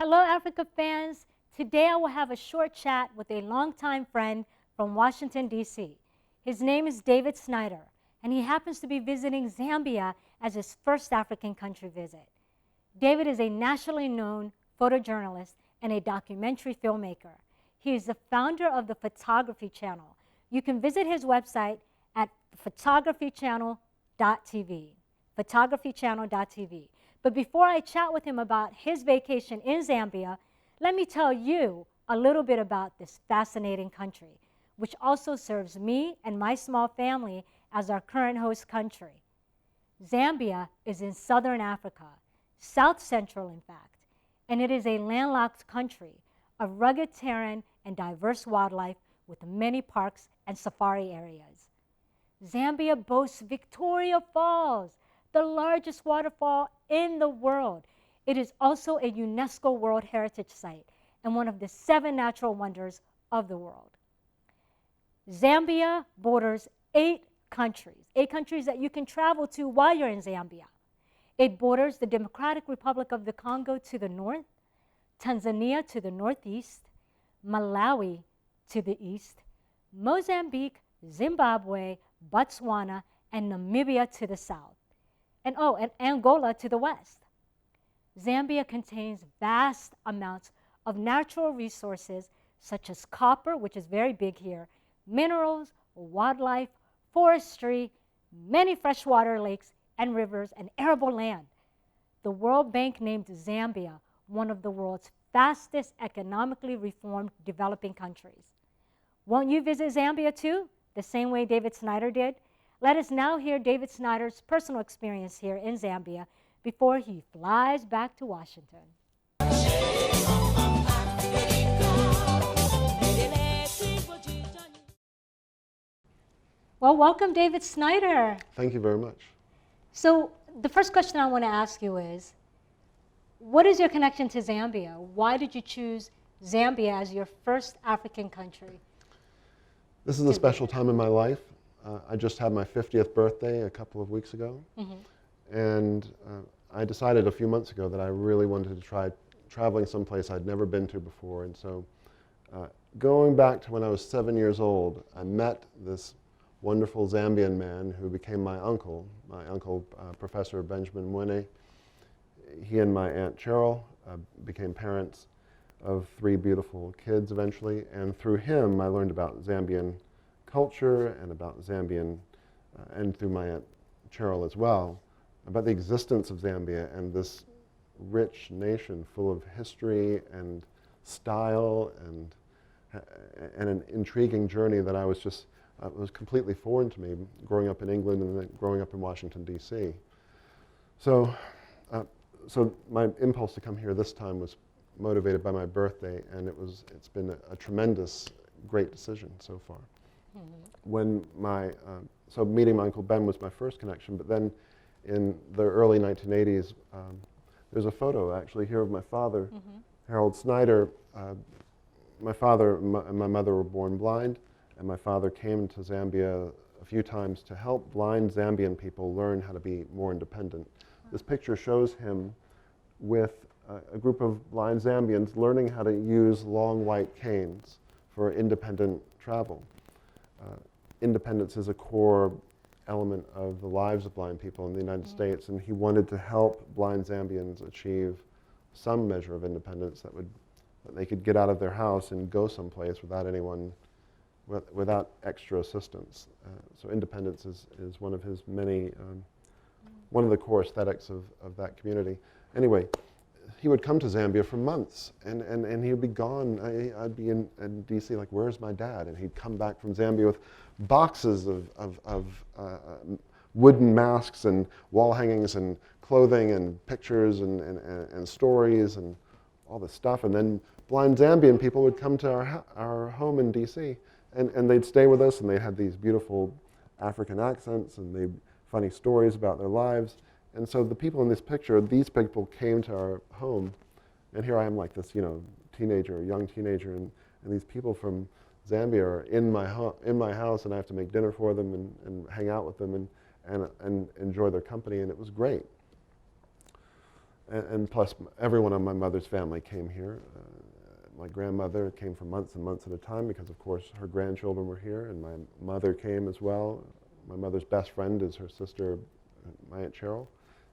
Hello, Africa fans. Today I will have a short chat with a longtime friend from Washington, D.C. His name is David Snider, and he happens to be visiting Zambia as his first African country visit. David is a nationally known photojournalist and a documentary filmmaker. He is the founder of the Photography Channel. You can visit his website at photographychannel.tv. photographychannel.tv. But before I chat with him about his vacation in Zambia, let me tell you a little bit about this fascinating country, which also serves me and my small family as our current host country. Zambia is in southern Africa, south central in fact, and it is a landlocked country of rugged terrain and diverse wildlife with many parks and safari areas. Zambia boasts Victoria Falls, the largest waterfall in the world. It is also a UNESCO World Heritage Site and one of the 7 natural wonders of the world. Zambia borders 8 countries that you can travel to while you're in Zambia. It borders the Democratic Republic of the Congo to the north, Tanzania to the northeast, Malawi to the east, Mozambique, Zimbabwe, Botswana, and Namibia to the south. And Angola to the west. Zambia contains vast amounts of natural resources such as copper, which is very big here, minerals, wildlife, forestry, many freshwater lakes and rivers, and arable land. The World Bank named Zambia one of the world's fastest economically reformed developing countries. Won't you visit Zambia too, the same way David Snider did? Let us now hear David Snider's personal experience here in Zambia before he flies back to Washington. Well, welcome, David Snider. Thank you very much. So the first question I want to ask you is, what is your connection to Zambia? Why did you choose Zambia as your first African country? This is a special time in my life. I just had my 50th birthday a couple of weeks ago, and I decided a few months ago that I really wanted to try traveling someplace I'd never been to before. And so going back to when I was 7 years old, I met this wonderful Zambian man who became my uncle, Professor Benjamin Mwene. He and my Aunt Cheryl became parents of 3 beautiful kids eventually, and through him I learned about Zambian culture and about Zambian, and through my Aunt Cheryl as well, about the existence of Zambia and this rich nation full of history and style and an intriguing journey that I was just, was completely foreign to me, growing up in England and then growing up in Washington, D.C. So my impulse to come here this time was motivated by my birthday, and it's been a tremendous, great decision so far. When so meeting my Uncle Ben was my first connection, but then in the early 1980s, there's a photo actually here of my father, Harold Snider. My father and my mother were born blind, and my father came to Zambia a few times to help blind Zambian people learn how to be more independent. This picture shows him with a group of blind Zambians learning how to use long white canes for independent travel. Independence is a core element of the lives of blind people in the United States, and he wanted to help blind Zambians achieve some measure of independence that they could get out of their house and go someplace without anyone, without extra assistance. So independence is one of his many, one of the core aesthetics of that community. Anyway, he would come to Zambia for months, and he would be gone. I'd be in D.C. like, where's my dad? And he'd come back from Zambia with boxes of wooden masks and wall hangings and clothing and pictures and stories and all this stuff. And then blind Zambian people would come to our home in D.C. and they'd stay with us, and they had these beautiful African accents and they funny stories about their lives. And so the people in this picture, these people came to our home, and here I am like this, young teenager, and these people from Zambia are in my house, and I have to make dinner for them and hang out with them and enjoy their company, and it was great. and plus everyone on my mother's family came here. My grandmother came for months and months at a time because, of course, her grandchildren were here, and my mother came as well. My mother's best friend is her sister, my Aunt Cheryl.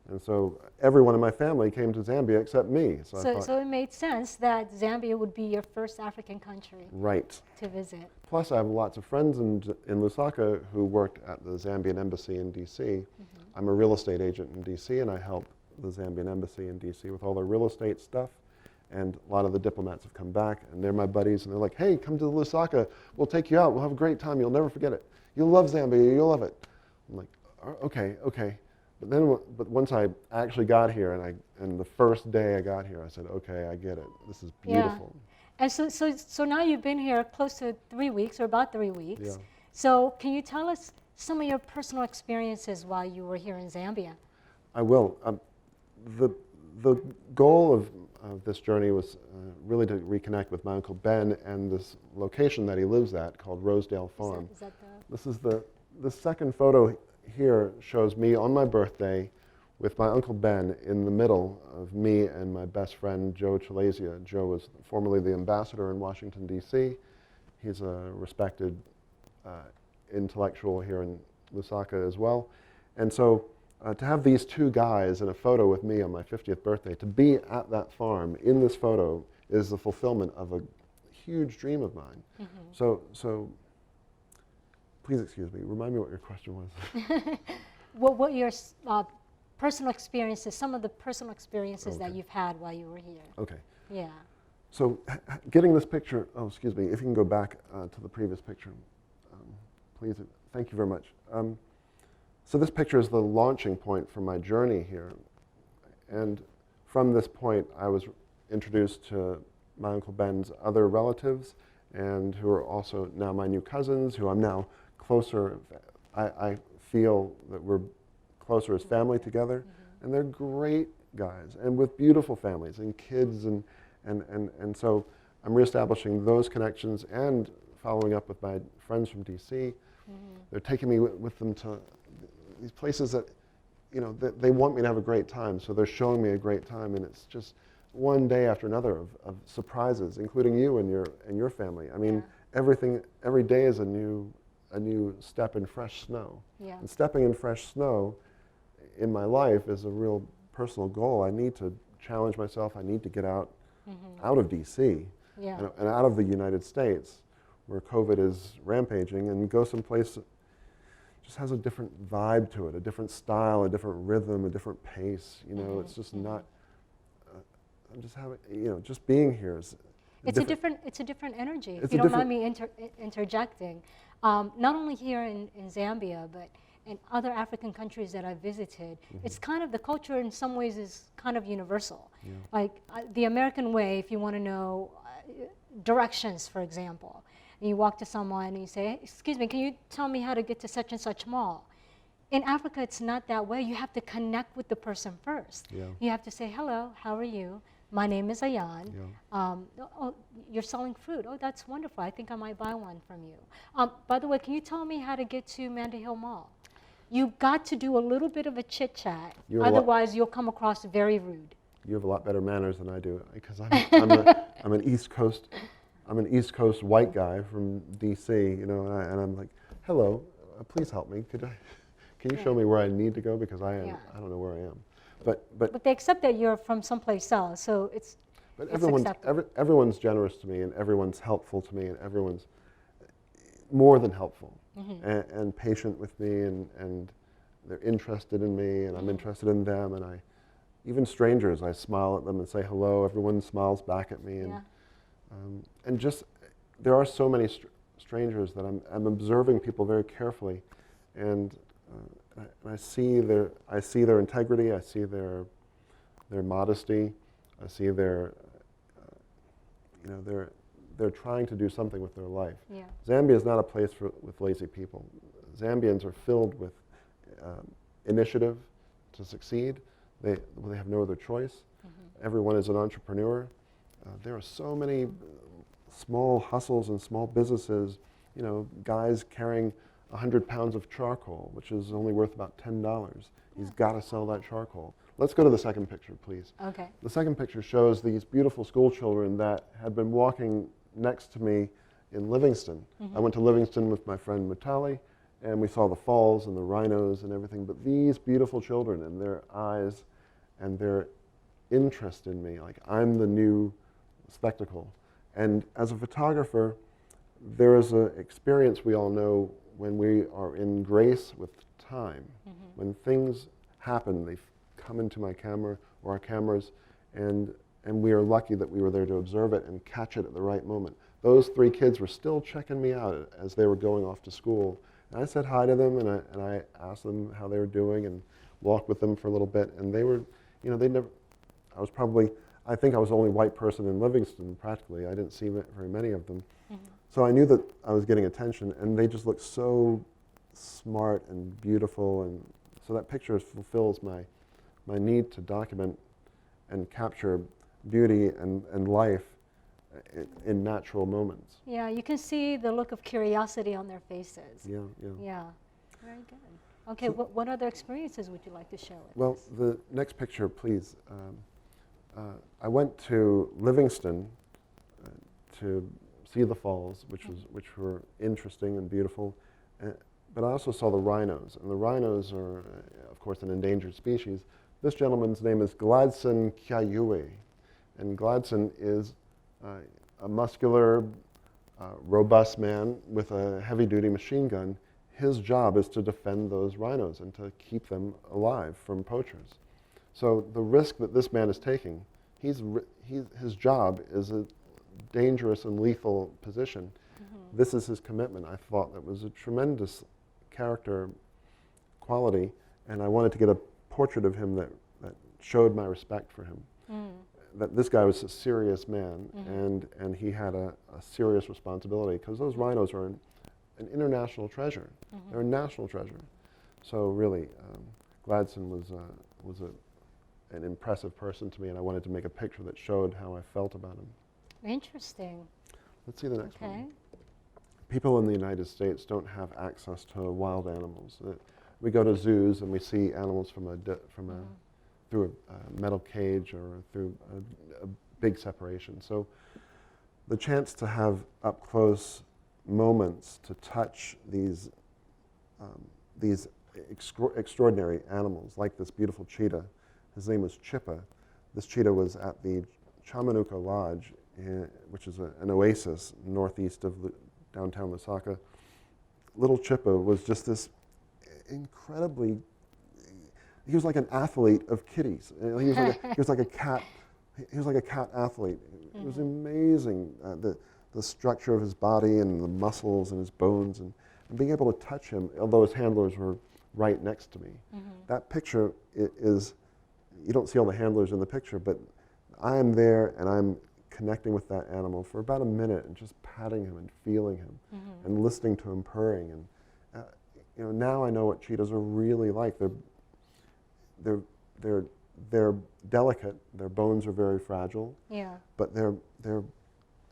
And so everyone in my family came to Zambia except me. So, I thought, so it made sense that Zambia would be your first African country right. to visit. Plus, I have lots of friends in Lusaka who worked at the Zambian embassy in D.C. I'm a real estate agent in D.C., and I help the Zambian embassy in D.C. with all their real estate stuff. And a lot of the diplomats have come back, and they're my buddies, and they're like, hey, come to Lusaka. We'll take you out. We'll have a great time. You'll never forget it. You'll love Zambia. You'll love it. I'm like, okay. But once I actually got here, and the first day I got here, I said, okay, I get it. This is beautiful. Yeah. And so now you've been here close to 3 weeks, or about 3 weeks. Yeah. So can you tell us some of your personal experiences while you were here in Zambia? I will. The goal of this journey was really to reconnect with my Uncle Ben and this location that he lives at called Rosedale Farm. Is that This is the second photo here shows me on my birthday with my Uncle Ben in the middle of me and my best friend, Joe Chalasia. Joe was formerly the ambassador in Washington, D.C. He's a respected intellectual here in Lusaka as well. And so to have these two guys in a photo with me on my 50th birthday, to be at that farm in this photo is the fulfillment of a huge dream of mine. So please excuse me, remind me what your question was. what your personal experiences, some of the personal experiences that you've had while you were here. Okay. Yeah. So getting this picture, oh, excuse me, if you can go back to the previous picture, please, thank you very much. So this picture is the launching point for my journey here. And from this point, I was introduced to my Uncle Ben's other relatives, and who are also now my new cousins, who I'm now closer. I feel that we're closer as family together, and they're great guys, and with beautiful families and kids, and so I'm reestablishing those connections and following up with my friends from D.C. They're taking me with them to these places that, you know, that they want me to have a great time, so they're showing me a great time, and it's just one day after another of surprises, including you and your family. I mean, every day is a new step in fresh snow. Yeah. And stepping in fresh snow in my life is a real personal goal. I need to challenge myself. I need to get out of D.C. And out of the United States, where COVID is rampaging, and go someplace that just has a different vibe to it, a different style, a different rhythm, a different pace. You know, it's just not. I'm just having, you know, just being here is. It's a different energy. If you don't mind me interjecting, not only here in Zambia, but in other African countries that I've visited, it's kind of, the culture in some ways is kind of universal. Yeah. Like the American way, if you want to know directions, for example, and you walk to someone and you say, excuse me, can you tell me how to get to such and such mall? In Africa, it's not that way. You have to connect with the person first. Yeah. You have to say, hello, how are you? My name is Ayan. Yeah. Oh, you're selling fruit. Oh, that's wonderful. I think I might buy one from you. By the way, can you tell me how to get to Manda Hill Mall? You've got to do a little bit of a chit chat. Otherwise, you'll come across very rude. You have a lot better manners than I do, because I'm an East Coast white guy from D.C. You know, and I'm like, hello, please help me. Can you show me where I need to go, because I don't know where I am. But they accept that you're from someplace else, so it's. But everyone's generous to me, and everyone's helpful to me, and everyone's more than helpful, and patient with me, and they're interested in me, and I'm interested in them, and even strangers, I smile at them and say hello. Everyone smiles back at me, and just there are so many strangers that I'm observing people very carefully, and I see their integrity. I see their modesty. I see their they're trying to do something with their life. Yeah. Zambia is not a place with lazy people. Zambians are filled with initiative to succeed. They have no other choice. Everyone is an entrepreneur. There are so many small hustles and small businesses. You know, guys carrying 100 pounds of charcoal, which is only worth about $10. He's got to sell that charcoal. let's go to the second picture, please. Okay. The second picture shows these beautiful school children that had been walking next to me in Livingston. I went to Livingston with my friend Mutali, and we saw the falls and the rhinos and everything, but these beautiful children and their eyes and their interest in me, like I'm the new spectacle. And as a photographer, there is an experience we all know when we are in grace with time. When things happen, they come into my camera or our cameras, and we are lucky that we were there to observe it and catch it at the right moment. Those 3 kids were still checking me out as they were going off to school. And I said hi to them, and I asked them how they were doing and walked with them for a little bit. And they were, you know, I think I was the only white person in Livingston practically. I didn't see very many of them. So I knew that I was getting attention, and they just looked so smart and beautiful. And so that picture fulfills my need to document and capture beauty and life in natural moments. Yeah, you can see the look of curiosity on their faces. Yeah. Yeah, very good. Okay, so what other experiences would you like to share with us? Well, the next picture, please. I went to Livingston to see the falls, which were interesting and beautiful, but I also saw the rhinos, and the rhinos are, of course, an endangered species. This gentleman's name is Gladson Kyayue, and Gladson is a muscular, robust man with a heavy-duty machine gun. His job is to defend those rhinos and to keep them alive from poachers. So the risk that this man is taking, his job is a dangerous and lethal position. This is his commitment. I thought that was a tremendous character quality, and I wanted to get a portrait of him that showed my respect for him. That this guy was a serious man, and he had a serious responsibility, because those rhinos are an international treasure. They're a national treasure. So really, Gladson was an impressive person to me, and I wanted to make a picture that showed how I felt about him. Interesting. Let's see the next one. People in the United States don't have access to wild animals. We go to zoos and we see animals through a metal cage or through a big separation. So the chance to have up close moments to touch these extraordinary animals, like this beautiful cheetah. His name was Cheetah. This cheetah was at the Chamanuca Lodge, which is an oasis northeast of downtown Lusaka. Little Cheetah was just this incredibly, he was like an athlete of kitties. He was like a cat. He was like a cat athlete. It was amazing, the structure of his body and the muscles and his bones, and being able to touch him, although his handlers were right next to me. That picture is, you don't see all the handlers in the picture, but I am there and I'm connecting with that animal for about a minute and just patting him and feeling him and listening to him purring. And you know, now I know what cheetahs are really like. They're delicate. Their bones are very fragile. Yeah. But their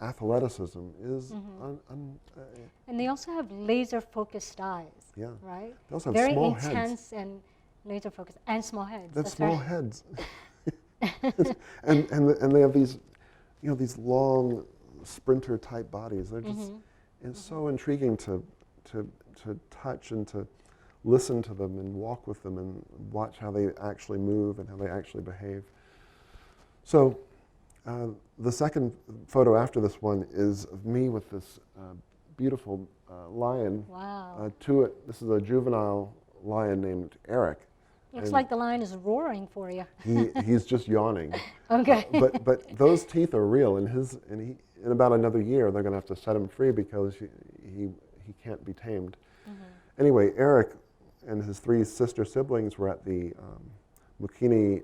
athleticism is and they also have laser-focused eyes. Yeah. Right. They also have very small intense heads. And laser-focused and small heads. That's small right. Heads. and they have these, you know, these long sprinter-type bodies. They're just it's so intriguing to touch and to listen to them and walk with them and watch how they actually move and how they actually behave. So the second photo after this one is of me with this beautiful lion. Wow. This is a juvenile lion named Eric. Looks like the lion is roaring for you. He's just yawning. Okay. But those teeth are real, and in about another year they're going to have to set him free because he can't be tamed. Anyway, Eric and his 3 sister siblings were at the Mukini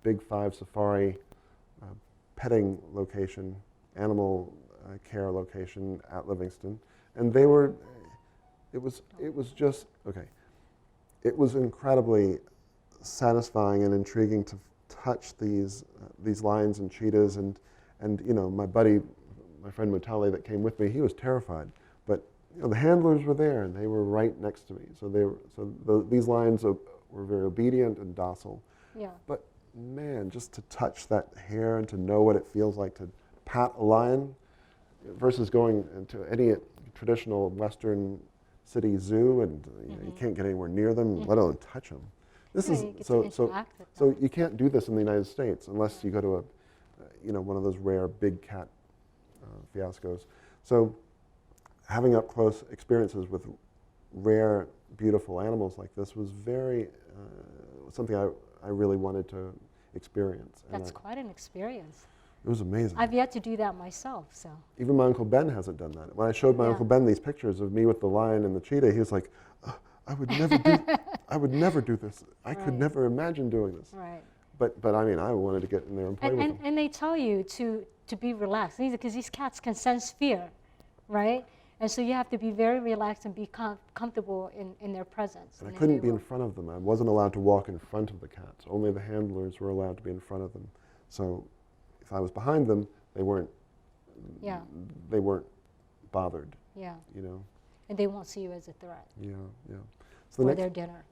Big 5 Safari petting location, animal care location at Livingston, and it was incredibly satisfying and intriguing to touch these lions and cheetahs, and you know, my friend Mutale that came with me, he was terrified, but you know, the handlers were there and they were right next to me. So these lions were very obedient and docile. Yeah. But man, just to touch that hair and to know what it feels like to pat a lion versus going into any traditional Western city zoo and you can't get anywhere near them, let alone touch them. This is so you can't do this in the United States unless you go to one of those rare big cat fiascos. So having up close experiences with rare, beautiful animals like this was very something I really wanted to experience. That's quite an experience. It was amazing. I've yet to do that myself, so. Even my Uncle Ben hasn't done that. When I showed my Uncle Ben these pictures of me with the lion and the cheetah, he was like, I would never do this. I could never imagine doing this. Right. But I mean, I wanted to get in there and play with them. And they tell you to be relaxed, because these cats can sense fear, right? And so you have to be very relaxed and be comfortable in their presence. And I couldn't be in front of them. I wasn't allowed to walk in front of the cats. Only the handlers were allowed to be in front of them. So if I was behind them, they weren't bothered. Yeah. You know. And they won't see you as a threat. Yeah, yeah. So for their dinner.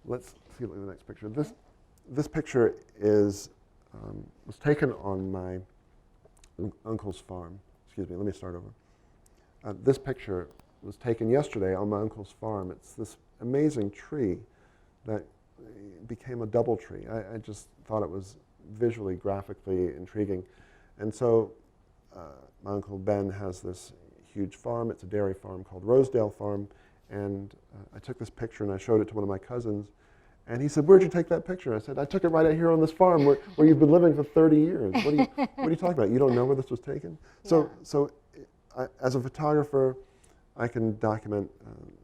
Let's see the next picture. This picture was taken on my uncle's farm. Excuse me, let me start over. This picture was taken yesterday on my uncle's farm. It's this amazing tree that became a double tree. I just thought it was visually, graphically intriguing. And so my Uncle Ben has this huge farm. It's a dairy farm called Rosedale Farm. And I took this picture and I showed it to one of my cousins. And he said, "Where'd you take that picture?" I said, "I took it right out here on this farm where you've been living for 30 years. What are you talking about? You don't know where this was taken?" Yeah. So as a photographer, I can document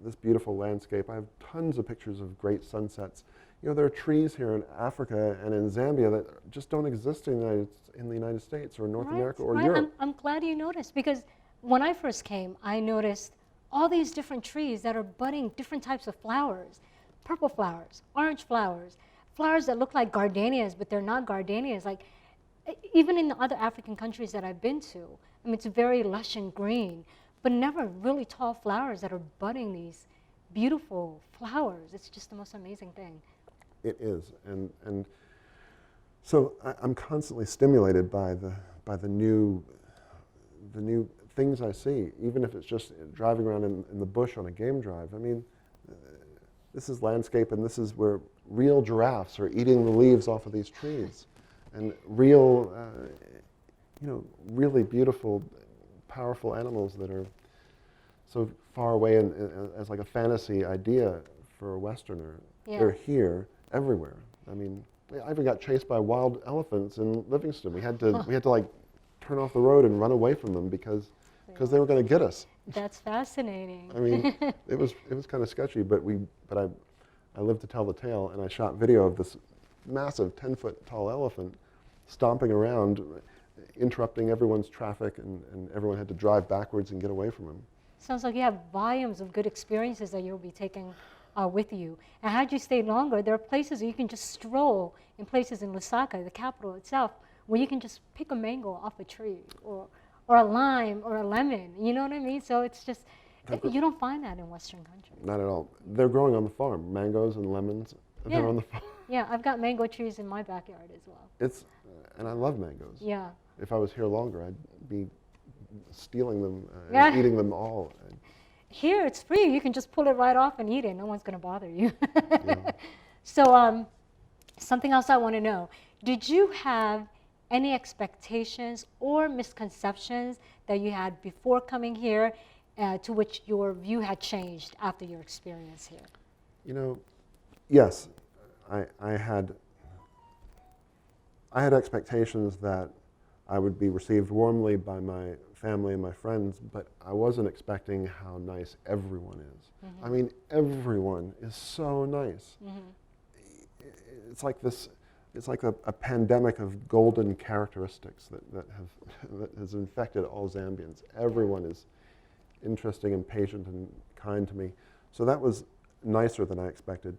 this beautiful landscape. I have tons of pictures of great sunsets. You know, there are trees here in Africa and in Zambia that just don't exist in the United States or North America or Europe. I'm glad you noticed, because when I first came, I noticed all these different trees that are budding different types of flowers. Purple flowers, orange flowers, flowers that look like gardenias, but they're not gardenias. Like, even in the other African countries that I've been to, I mean, it's very lush and green, but never really tall flowers that are budding these beautiful flowers. It's just the most amazing thing. It is, and so I'm constantly stimulated by the new things I see, even if it's just driving around in the bush on a game drive. I mean, this is landscape, and this is where real giraffes are eating the leaves off of these trees, and real, really beautiful, powerful animals that are so far away as like a fantasy idea for a Westerner. Yeah. They're here, everywhere. I mean, I even got chased by wild elephants in Livingston. We had to like turn off the road and run away from them because they were going to get us. That's fascinating. I mean, it was kind of sketchy, but I lived to tell the tale, and I shot video of this massive 10-foot tall elephant stomping around, interrupting everyone's traffic, and everyone had to drive backwards and get away from him. Sounds like you have volumes of good experiences that you'll be taking with you. And had you stayed longer, there are places where you can just stroll, in places in Lusaka, the capital itself, where you can just pick a mango off a tree, or a lime, or a lemon. You know what I mean? So it's just, you don't find that in Western countries. Not at all. They're growing on the farm, mangoes and lemons. Yeah. They're on the farm. Yeah, I've got mango trees in my backyard as well. And I love mangoes. Yeah. If I was here longer, I'd be stealing them and eating them all. Here, it's free. You can just pull it right off and eat it. No one's going to bother you. Yeah. So something else I want to know. Did you have any expectations or misconceptions that you had before coming here to which your view had changed after your experience here? You know, yes, I had expectations that I would be received warmly by my family and my friends, but I wasn't expecting how nice everyone is. Mm-hmm. I mean, everyone is so nice. Mm-hmm. It's like this. It's like a pandemic of golden characteristics that has infected all Zambians. Everyone is interesting and patient and kind to me. So that was nicer than I expected.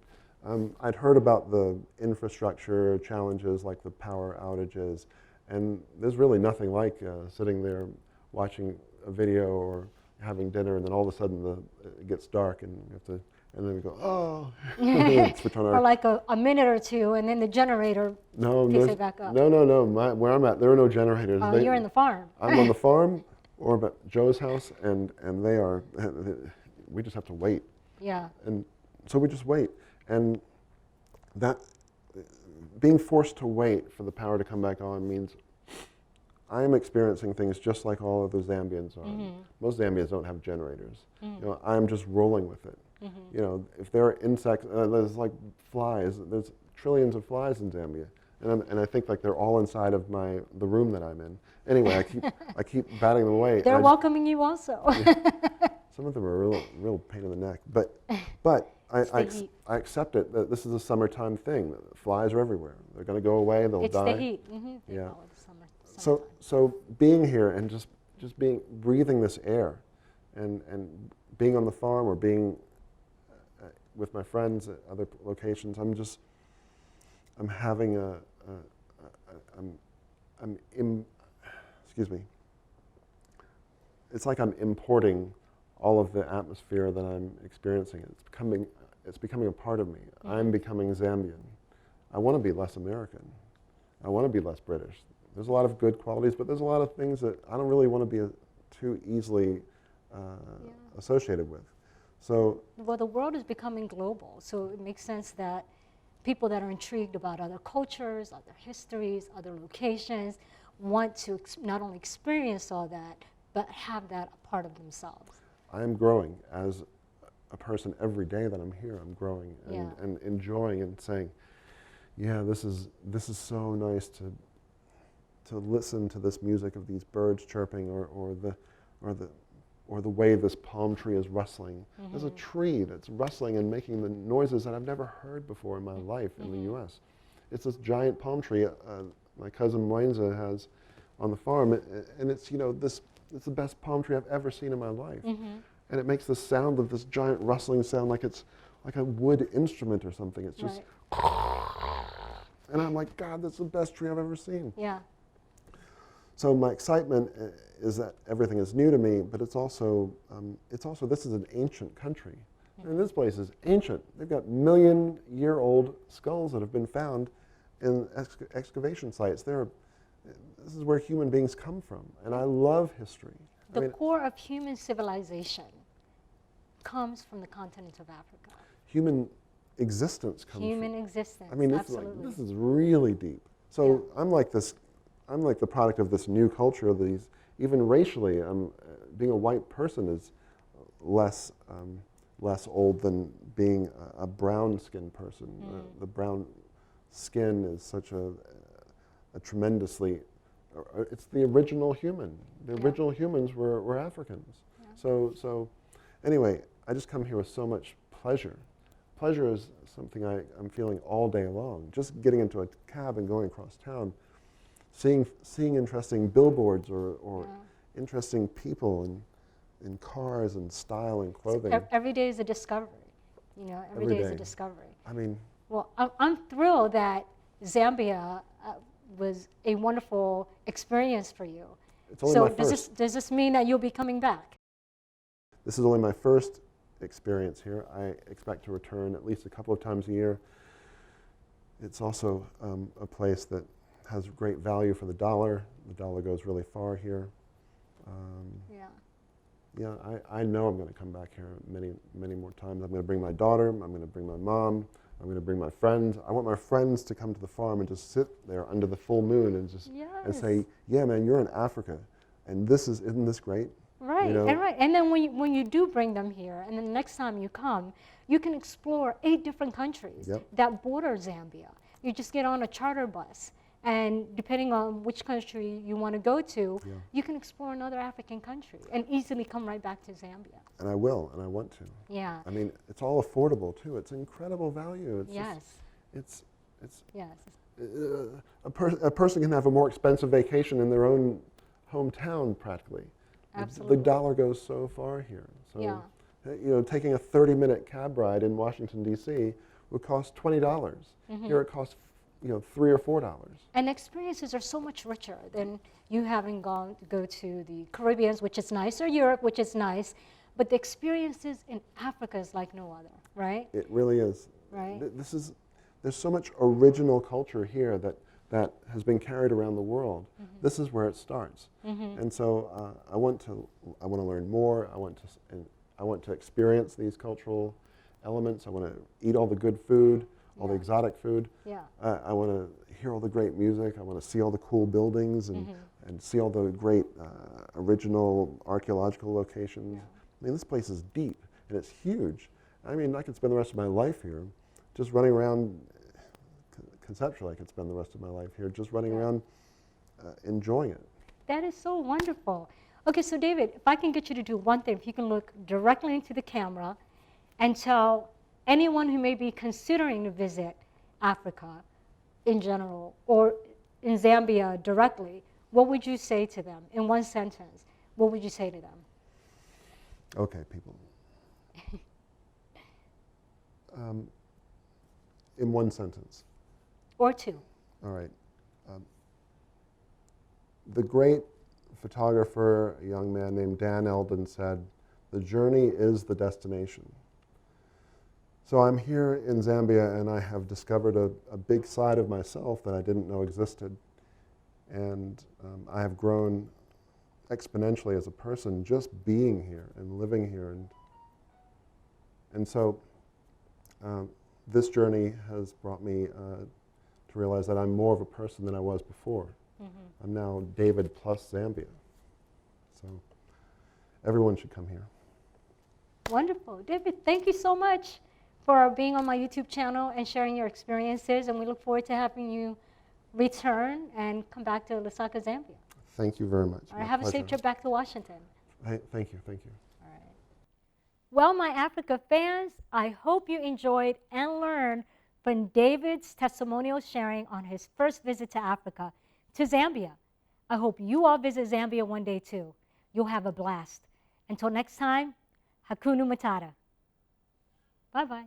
I'd heard about the infrastructure challenges like the power outages, and there's really nothing like sitting there watching a video or having dinner, and then all of a sudden it gets dark and you have to and then we go, oh, switch on For our. like a minute or two, and then the generator takes it back up. No. Where I'm at, there are no generators. You're in the farm. I'm on the farm, or at Joe's house, and they are. We just have to wait. Yeah. And so we just wait, and that being forced to wait for the power to come back on means I am experiencing things just like all of the Zambians are. Mm-hmm. Most Zambians don't have generators. Mm-hmm. You know, I'm just rolling with it. Mm-hmm. You know, if there are insects, there's like flies. There's trillions of flies in Zambia, and I think like they're all inside of the room that I'm in. Anyway, I keep batting them away. They're welcoming you also. Some of them are a real pain in the neck, but I accept it that this is a summertime thing. Flies are everywhere. They're going to go away. They'll die. It's the heat. Mm-hmm. Yeah. Summertime. So being here and just breathing this air, and being on the farm or being with my friends at other locations, I'm having excuse me. It's like I'm importing all of the atmosphere that I'm experiencing. It's becoming a part of me. Mm-hmm. I'm becoming Zambian. I want to be less American. I want to be less British. There's a lot of good qualities, but there's a lot of things that I don't really want to be too easily associated with. So, well, the world is becoming global, so it makes sense that people that are intrigued about other cultures, other histories, other locations, want to not only experience all that, but have that a part of themselves. I'm growing as a person every day that I'm here. I'm growing and enjoying and saying, yeah, this is so nice to listen to this music of these birds chirping or the way this palm tree is rustling. Mm-hmm. There's a tree that's rustling and making the noises that I've never heard before in my life in the U.S. It's this giant palm tree my cousin Mwenza has on the farm, and it's it's the best palm tree I've ever seen in my life. Mm-hmm. And it makes the sound of this giant rustling sound like it's like a wood instrument or something. It's just, and I'm like, God, that's the best tree I've ever seen. Yeah. So my excitement is that everything is new to me, but it's also this is an ancient country. Mm-hmm. And this place is ancient. They've got million-year-old skulls that have been found in excavation sites. This is where human beings come from, and I love history. The core of human civilization comes from the continent of Africa. Human existence comes from. Human existence, I mean, absolutely. This is really deep. So I'm like the product of this new culture. Even racially, being a white person is less old than being a brown-skinned person. The brown skin is such a tremendously. It's the original human. The original humans were Africans. Yeah. So anyway, I just come here with so much pleasure. Pleasure is something I'm feeling all day long. Just getting into a cab and going across town, seeing interesting billboards or interesting people in cars and style and clothing. So every day is a discovery. Every day is a discovery. I mean, well, I'm thrilled that Zambia was a wonderful experience for you. It's only my first. Does this mean that you'll be coming back? This is only my first experience here. I expect to return at least a couple of times a year. It's also a place that has great value for the dollar. The dollar goes really far here. I know I'm going to come back here many, many more times. I'm going to bring my daughter. I'm going to bring my mom. I'm going to bring my friends. I want my friends to come to the farm and just sit there under the full moon and just and say, yeah, man, you're in Africa, and isn't this great? Right, and then when you do bring them here, and then the next time you come, you can explore 8 different countries that border Zambia. You just get on a charter bus, and depending on which country you want to go to, you can explore another African country and easily come right back to Zambia. And I will, and I want to. Yeah. I mean, it's all affordable too. It's incredible value. It's a person can have a more expensive vacation in their own hometown practically. Absolutely. The dollar goes so far here. So, taking a 30-minute cab ride in Washington, D.C. would cost $20. Mm-hmm. Here it costs, $3 or $4. And experiences are so much richer than you having gone to go to the Caribbean, which is nice, or Europe, which is nice, But the experiences in Africa is like no other, right? It really is. Right. There's so much original culture here that has been carried around the world. Mm-hmm. This is where it starts. Mm-hmm. And so I want to learn more. I want to experience these cultural elements. I want to eat all the good food, all the exotic food. Yeah. I want to hear all the great music. I want to see all the cool buildings and see all the great original archaeological locations. Yeah. I mean, this place is deep and it's huge. I mean, I could spend the rest of my life here just running around. Conceptually, I could spend the rest of my life here just running around enjoying it. That is so wonderful. Okay, so David, if I can get you to do one thing, if you can look directly into the camera and tell anyone who may be considering to visit Africa in general or in Zambia directly, what would you say to them in one sentence? What would you say to them? Okay, people. In one sentence. Or two. All right. The great photographer, a young man named Dan Eldon, said, "The journey is the destination." So I'm here in Zambia and I have discovered a big side of myself that I didn't know existed. And I have grown exponentially as a person just being here and living here. And so this journey has brought me to realize that I'm more of a person than I was before. Mm-hmm. I'm now David plus Zambia. So everyone should come here. Wonderful. David, thank you so much for being on my YouTube channel and sharing your experiences, and we look forward to having you return and come back to Lusaka, Zambia. Thank you very much. All right, have a safe trip back to Washington. Thank you, thank you. All right. Well, my Africa fans, I hope you enjoyed and learned from David's testimonial sharing on his first visit to Africa, to Zambia. I hope you all visit Zambia one day too. You'll have a blast. Until next time, Hakuna Matata. Bye-bye.